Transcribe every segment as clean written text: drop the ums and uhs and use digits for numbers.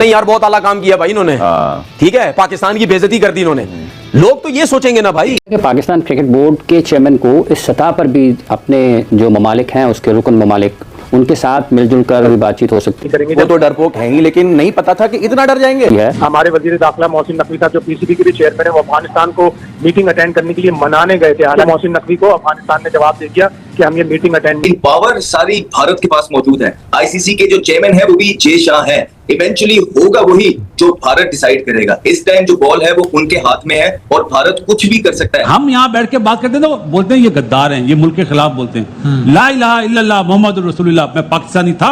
नहीं यार, बहुत आला काम किया भाई इन्होंने। ठीक है, पाकिस्तान की बेइज्जती कर दी इन्होंने। लोग तो ये सोचेंगे ना भाई कि पाकिस्तान क्रिकेट बोर्ड के चेयरमैन को इस सतह पर भी अपने जो ममालिक हैं उसके रुकन ममालिक उनके साथ मिलजुल कर भी बातचीत हो सकती है। वो तो डरपोक हैं ही, लेकिन नहीं पता था कि इतना डर जाएंगे। हमारे वजीर दाखिला मोहसिन नकवी साहब जो पीसीबी के भी चेयरमैन है, वो अफगानिस्तान को मीटिंग अटेंड करने के लिए मनाने गए थे। हालांकि मोहसिन नकवी को अफगानिस्तान ने जवाब दे दिया कि हम ये मीटिंग अटेंड नहीं। पावर सारी भारत के पास मौजूद है। आईसीसी के जो चेयरमैन है वो भी जे शाह है। इवेंचुअली होगा वही जो भारत डिसाइड करेगा। इस टाइम जो बॉल है वो उनके हाथ में है और भारत कुछ भी कर सकता है। हम यहाँ बैठ के बात करते हैं तो बोलते हैं ये गद्दार हैं, ये मुल्क के खिलाफ बोलते हैं। ला इलाहा इल्लल्लाह मोहम्मद रसूलुल्लाह, मैं पाकिस्तानी था,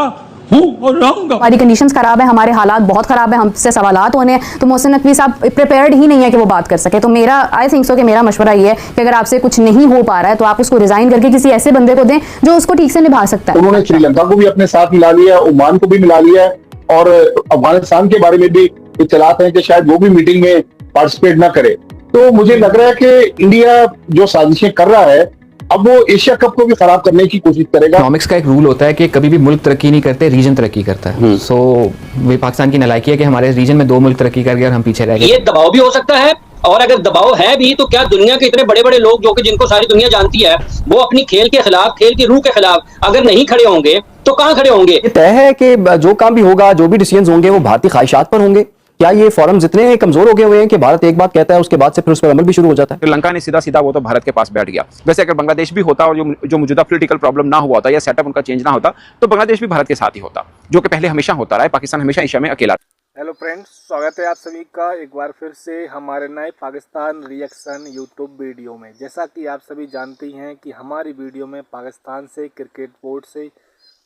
हूँ और रहूंगा। हमारी कंडीशंस खराब है, हमारे हालात बहुत खराब है, हमसे सवालात होने हैं, तो मोहसिन नकवी साहब प्रिपेयर्ड ही नहीं है कि वो बात कर सके। तो मेरा आई थिंक सो कि मेरा मशवरा ये है कि अगर आपसे कुछ नहीं हो पा रहा है तो आप उसको रिजाइन करके किसी ऐसे बंदे को दें जो उसको ठीक से निभा सकता है। उन्होंने श्रीलंका को भी अपने साथ मिला लिया है, ओमान को भी मिला लिया है और अफगानिस्तान के बारे में भी इत्तलात है कि शायद वो भी मीटिंग में पार्टिसिपेट ना करे। तो मुझे लग रहा है कि इंडिया जो साजिशें कर रहा है अब वो एशिया कप को भी खराब करने की कोशिश करेगा। इकोनॉमिक्स का एक रूल होता है कि कभी भी मुल्क तरक्की नहीं करते, रीजन तरक्की करता है। सो वे पाकिस्तान की नालायकी है कि हमारे रीजन में 2 मुल्क तरक्की कर गए और हम पीछे रह गए। ये दबाव भी हो सकता है, और अगर दबाव है भी तो क्या दुनिया के इतने बड़े बड़े लोग जो कि जिनको सारी दुनिया जानती है वो अपनी खेल के खिलाफ, खेल की रूह के खिलाफ अगर नहीं खड़े होंगे तो कहां खड़े होंगे? ये तय है कि जो काम भी होगा, जो भी डिसीजन होंगे वो भारतीय ख्वाहिशात पर होंगे। क्या ये फॉरम्स इतने कमजोर हो गए हुए हैं कि भारत एक बात कहता है उसके बाद से फिर उस पर अमल भी शुरू हो जाता है? श्रीलंका ने सीधा सीधा वो तो भारत के पास बैठ गया। वैसे अगर बांग्लादेश भी होता और जो मौजूदा पॉलिटिकल प्रॉब्लम ना हुआ होता या सेटअप उनका चेंज ना होता तो बांग्लादेश भी भारत के साथ ही होता, जो कि पहले हमेशा होता रहा है। पाकिस्तान हमेशा एशिया में अकेला। हेलो फ्रेंड्स, स्वागत है आप सभी का एक बार फिर से हमारे नए पाकिस्तान रिएक्शन यूट्यूब वीडियो में। जैसा कि आप सभी जानते हैं कि हमारी वीडियो में पाकिस्तान से, क्रिकेट बोर्ड से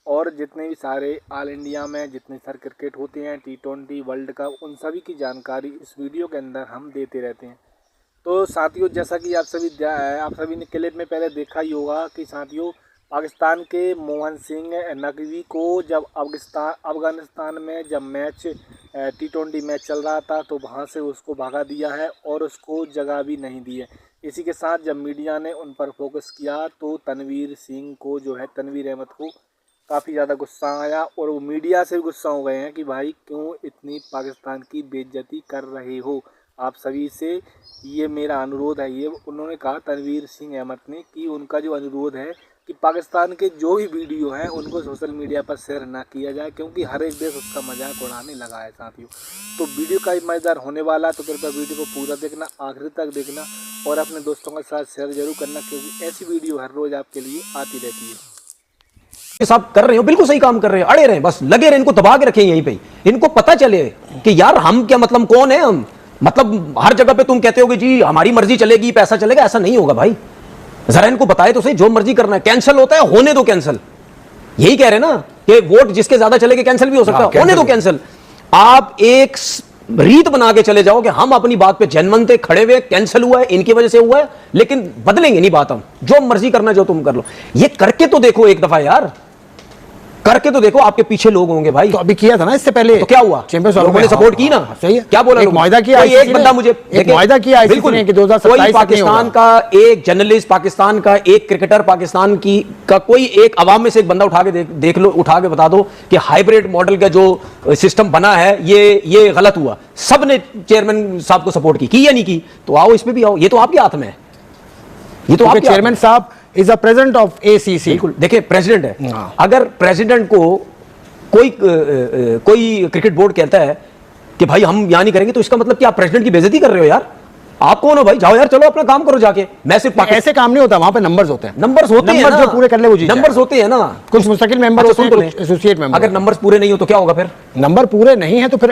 और जितने भी सारे ऑल इंडिया में जितने सारे क्रिकेट होते हैं, T20 वर्ल्ड कप, उन सभी की जानकारी इस वीडियो के अंदर हम देते रहते हैं। तो साथियों, जैसा कि आप सभी ने क्लिप में पहले देखा ही होगा कि साथियों पाकिस्तान के मोहन सिंह नकवी को जब अफगानिस्तान में जब मैच T20 मैच चल रहा था तो वहाँ से उसको भगा दिया है और उसको जगह भी नहीं दी है। इसी के साथ जब मीडिया ने उन पर फोकस किया तो तनवीर सिंह को जो है, तनवीर अहमद को काफ़ी ज़्यादा गुस्सा आया और वो मीडिया से भी गुस्सा हो गए हैं कि भाई क्यों इतनी पाकिस्तान की बेइज्जती कर रहे हो। आप सभी से ये मेरा अनुरोध है, ये उन्होंने कहा तनवीर सिंह अहमद ने कि उनका जो अनुरोध है कि पाकिस्तान के जो भी वीडियो हैं उनको सोशल मीडिया पर शेयर ना किया जाए, क्योंकि हर एक देश उसका मजाक उड़ाने लगा है साथियों। तो वीडियो का मज़ेदार होने वाला है, तो कृपया वीडियो को पूरा देखना, आखिर तक देखना और अपने दोस्तों के साथ शेयर जरूर करना, क्योंकि ऐसी वीडियो हर रोज़ आपके लिए आती रहती है। सब कर रहे हो, बिल्कुल सही काम कर रहे हैं, अड़े रहे, बस लगे रहे, इनको दबा के रखें यहीं पे। इनको पता चले कि यार हम क्या, मतलब कौन है हम, मतलब हर जगह पे तुम कहते हो कि जी हमारी मर्जी चलेगी, पैसा चलेगा, ऐसा नहीं होगा भाई। जरा इनको बताए तो सही, जो मर्जी करना है कैंसिल होता है, होने दो कैंसिल। यही कह रहे ना कि वोट जिसके ज्यादा चलेंगे कैंसिल भी हो सकता है, होने दो कैंसिल। आप एक रीत बना के चले जाओ कि हम अपनी बात पे जनमन थे, खड़े हुए, कैंसिल हुआ है, इनकी वजह से हुआ है, लेकिन बदलेंगे नहीं बात हम। जो मर्जी करना जो तुम कर लो, ये करके तो देखो एक दफा यार, करके तो देखो, आपके पीछे लोग होंगे भाई। तो अभी किया था ना इससे पहले, तो क्या हुआ? चैंपियंस लोगों ने सपोर्ट की ना, सही है। क्या बोला? मुआहदा किया, एक बंदा मुझे मुआहदा किया बिल्कुल कि 2027 कोई पाकिस्तान का एक जर्नलिस्ट, पाकिस्तान का एक क्रिकेटर, पाकिस्तान की का कोई एक अवाम में से एक बंदा उठा के देख लो, उठा के बता दो कि हाइब्रिड मॉडल का जो सिस्टम बना है ये गलत हुआ। सब ने चेयरमैन साहब को सपोर्ट की या नहीं की? तो आओ इसमें भी आओ, ये तो आपके हाथ में है। ये तो आपके चेयरमैन साहब is a president of ACC। बिल्कुल, देखिए प्रेसिडेंट है। अगर प्रेसिडेंट को कोई क्रिकेट बोर्ड कहता है कि भाई हम यहां नहीं करेंगे, तो इसका मतलब कि आप प्रेसिडेंट की बेइज्जती कर रहे हो यार। आप कौन हो भाई? जाओ यार, चलो अपना काम करो जाके। मैं सिर्फ ऐसे काम नहीं होता, वहां पे नंबर्स होते हैं, नंबर्स होते हैं ना, जो पूरे कर ले वो जीत। नंबर्स होते हैं ना, कुछ मुस्तकिल मेंबर होते हैं, कुछ एसोसिएट मेंबर। अगर नंबर्स पूरे नहीं हो तो क्या होगा? फिर नंबर पूरे नहीं है तो फिर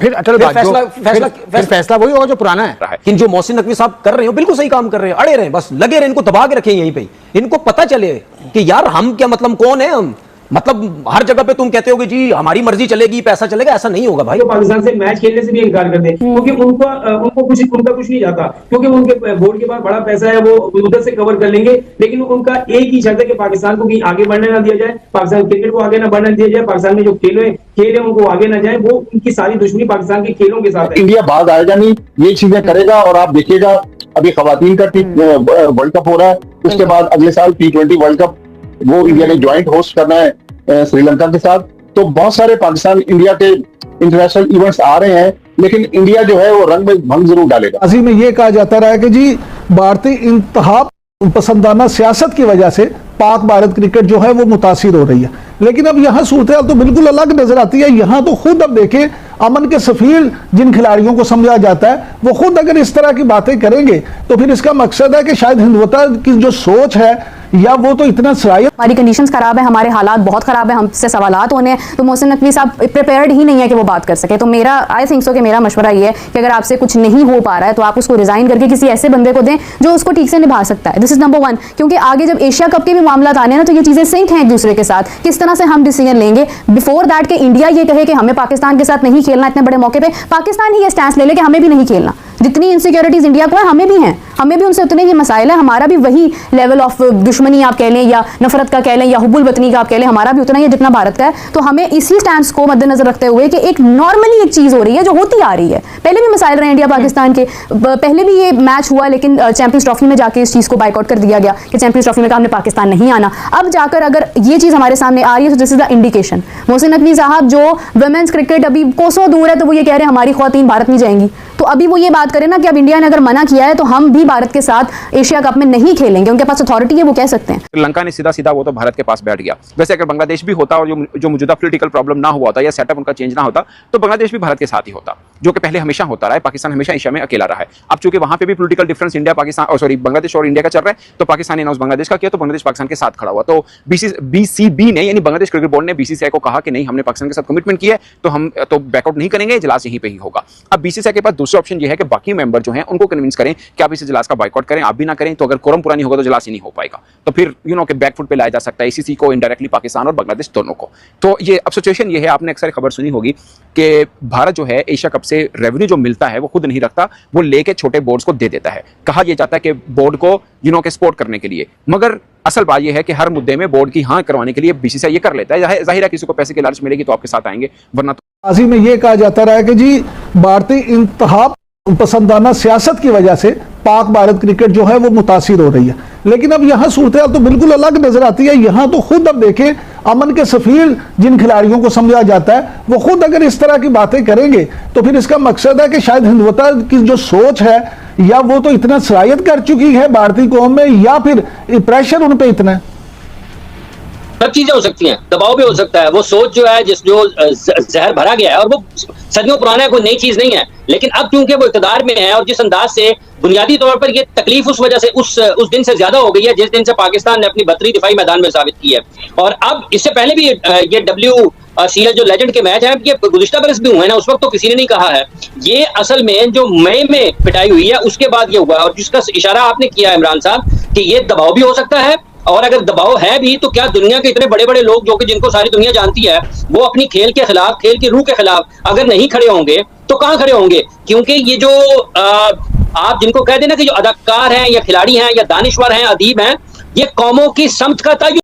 अटल फैसला वही होगा जो पुराना है। लेकिन जो मोहसिन नकवी साहब कर रहे हो, बिल्कुल सही काम कर रहे हैं, अड़े रहे, बस लगे रहे, इनको दबा के रखें यहीं पे। इनको पता चले कि यार हम क्या, मतलब कौन है हम, मतलब हर जगह पे तुम कहते हो कि जी हमारी मर्जी चलेगी, पैसा चलेगा, ऐसा नहीं होगा भाई। तो पाकिस्तान से मैच खेलने से भी इनकार कर दे, क्योंकि उनका कुछ नहीं जाता, क्योंकि उनके बोर्ड के पास बड़ा पैसा है, वो उधर से कवर कर लेंगे। लेकिन उनका एक ही शर्त है कि पाकिस्तान को कहीं आगे बढ़ने ना दिया जाए, पाकिस्तान क्रिकेट को आगे ना बढ़ने दिया जाए, पाकिस्तान में जो खेल है उनको आगे ना जाए। वो उनकी सारी दुश्मनी पाकिस्तान के खेलों के साथ है। इंडिया बाद आएगा नहीं, ये चीजें करेगा। और आप देखिएगा अभी खवातीन का वर्ल्ड कप हो रहा है, उसके बाद अगले साल T20 वर्ल्ड कप वो इंडिया ने ज्वाइंट होस्ट करना है श्रीलंका के साथ। तो बहुत सारे पाकिस्तान इंडिया के इंटरनेशनल इवेंट्स आ रहे हैं, लेकिन इंडिया जो है वो रंग में भंग जरूर डालेगा। अजी में ये कहा जाता रहा है कि जी भारतीय इंतहा पसंदाना सियासत की वजह से पाक भारत क्रिकेट जो है वो मुतासिर हो रही है, लेकिन अब यहाँ सूरत हाल तो बिल्कुल अलग नजर आती है। यहाँ तो खुद अब देखें, अमन के सफीर जिन खिलाड़ियों को समझा जाता है वो खुद अगर इस तरह की बातें करेंगे तो फिर इसका मकसद है कि शायद हिंदुत्व की जो सोच है या वो तो इतना सरायत। हमारी कंडीशंस खराब है, हमारे हालात बहुत खराब है, हमसे सवालात होने हैं, तो मोहसिन नकवी साहब प्रिपेयर्ड ही नहीं है कि वो बात कर सके। तो मेरा आई थिंक सो कि मेरा मशवरा ये है कि अगर आपसे कुछ नहीं हो पा रहा है तो आप उसको रिजाइन करके किसी ऐसे बंदे को दें जो उसको ठीक से निभा सकता है। दिस इज नंबर 1, क्योंकि आगे जब एशिया कप के भी मामला आने हैं ना तो ये चीजें सिंक हैं एक दूसरे के साथ। किस तरह से हम डिसीजन लेंगे बिफोर दैट कि इंडिया ये कहे कि हमें पाकिस्तान के साथ नहीं खेलना, इतने बड़े मौके पे पाकिस्तान ही ये स्टैंस ले ले कि हमें भी नहीं खेलना। जितनी इनसिक्योरिटीज इंडिया को है हमें भी हैं, हमें भी उनसे उतने ही मसाइल है, हमारा भी वही लेवल ऑफ दुश्मनी आप कह लें या नफरत का कह लें या हुब्बुल वतनी का आप कह लें, हमारा भी उतना ही है जितना भारत का है। तो हमें इसी स्टैंस को मद्देनजर रखते हुए कि एक नॉर्मली एक चीज हो रही है जो होती आ रही है, पहले भी मसाइल रहे इंडिया पाकिस्तान के, पहले भी ये मैच हुआ लेकिन चैंपियंस ट्रॉफी में जाके इस चीज को बाइकआउट कर दिया गया कि चैंपियंस ट्रॉफी में कहा हमने पाकिस्तान नहीं आना। अब जाकर अगर ये चीज हमारे सामने आ रही है तो this is the indication. Mohsin Naqvi साहब जो वुमेन्स क्रिकेट अभी कोसों दूर है तो वो ये कह रहे हैं हमारी ख्वातीन भारत नहीं जाएंगी, तो अभी वो ये बात करें ना कि अब इंडिया ने अगर मना किया है तो हम भी भारत के साथ एशिया कप में नहीं खेलेंगे, उनके पास अथॉरिटी है, वो कह सकते हैं। श्रीलंका ने सीधा सीधा वो तो भारत के पास बैठ गया। वैसे अगर बांग्लादेश भी होता और जो मौजूदा पॉलिटिकल प्रॉब्लम ना हुआ होता या सेटअप उनका चेंज ना होता तो बांग्लादेश भी भारत के साथ ही होता, जो कि पहले हमेशा होता रहा है। पाकिस्तान हमेशा एशिया में अकेला रहा है। अब चूंकि वहां पे भी political difference India Pakistan sorry Bangladesh और इंडिया का चल रहा है, तो पाकिस्तान ने अनाउंस बांग्लादेश का किया तो बांग्लादेश पाकिस्तान के साथ खड़ा हुआ। तो बीसीबी ने यानी बांग्लादेश क्रिकेट बोर्ड ने बीसीसीआई को कहा कि नहीं, हमने पाकिस्तान के साथ कमिटमेंट किया है तो हम तो बैकआउट नहीं करेंगे, इजलास यहीं पे ही होगा। अब बीसीसीआई के पास दूसरा ऑप्शन ये है कि बाकी मेंबर जो हैं उनको कन्विंस करें कि आप इस इजलास का बायकॉट करें, आप भी ना करें, तो अगर कोरम पूरा नहीं होगा तो इजलास ही नहीं हो पाएगा। तो फिर के बैकफुट पे लाया जा सकता है आईसीसी को, इनडायरेक्टली पाकिस्तान और बांग्लादेश दोनों को। तो ये अब सिचुएशन ये है, आपने अक्सर खबर सुनी होगी कि भारत जो है एशिया कप से रेवेन्यू जो मिलता है वो खुद नहीं रखता, वो लेके छोटे बोर्ड्स को दे देता है। कहा यह जाता है कि बोर्ड को के सपोर्ट करने के लिए, मगर असल बात यह है कि हर मुद्दे में बोर्ड की हाँ करवाने के लिए बीसीसीआई ये कर लेता है। जाहिर है किसी को पैसे की लालच मिलेगी तो आपके साथ आएंगे, वरना तो आजी में ये कहा जाता रहा है कि जी भारतीय इंतहा पसंदाना सियासत की वजह से पाक भारत क्रिकेट जो है वो मुतासिर हो रही है, लेकिन अब यहाँ सूरत हाल तो बिल्कुल अलग नजर आती है। यहाँ तो खुद अब देखें, अमन के सफीर जिन खिलाड़ियों को समझा जाता है वो खुद अगर इस तरह की बातें करेंगे तो फिर इसका मकसद है कि शायद हिंदुत्व की जो सोच है या वो तो इतना सरायत कर चुकी है भारतीय कौम में, या फिर प्रेशर उन पे इतना है। सब चीजें हो सकती हैं, दबाव भी हो सकता है। वो सोच जो है जो जहर भरा गया है और वो सदियों पुराना है, कोई नई चीज नहीं है, लेकिन अब क्योंकि वो इक़्तिदार में है और जिस अंदाज से बुनियादी तौर पर ये तकलीफ उस वजह से उस दिन से ज्यादा हो गई है जिस दिन से पाकिस्तान ने अपनी बदतरी दिफाई मैदान में साबित की है। और अब इससे पहले भी ये WCL जो लेजेंड के मैच है ये गुज़िश्ता बरस भी हुए ना, उस वक्त तो किसी ने नहीं कहा है। ये असल में जो मई में पिटाई हुई है उसके बाद ये हुआ, और जिसका इशारा आपने किया इमरान साहब कि ये दबाव भी हो सकता है, और अगर दबाव है भी तो क्या दुनिया के इतने बड़े बड़े लोग जो कि जिनको सारी दुनिया जानती है वो अपनी खेल के खिलाफ, खेल की रूह के खिलाफ अगर नहीं खड़े होंगे तो कहां खड़े होंगे? क्योंकि ये जो आप जिनको कह देना कि जो अदाकार हैं या खिलाड़ी हैं या दानिश्वर हैं, अदीब हैं, ये कौमों की समत का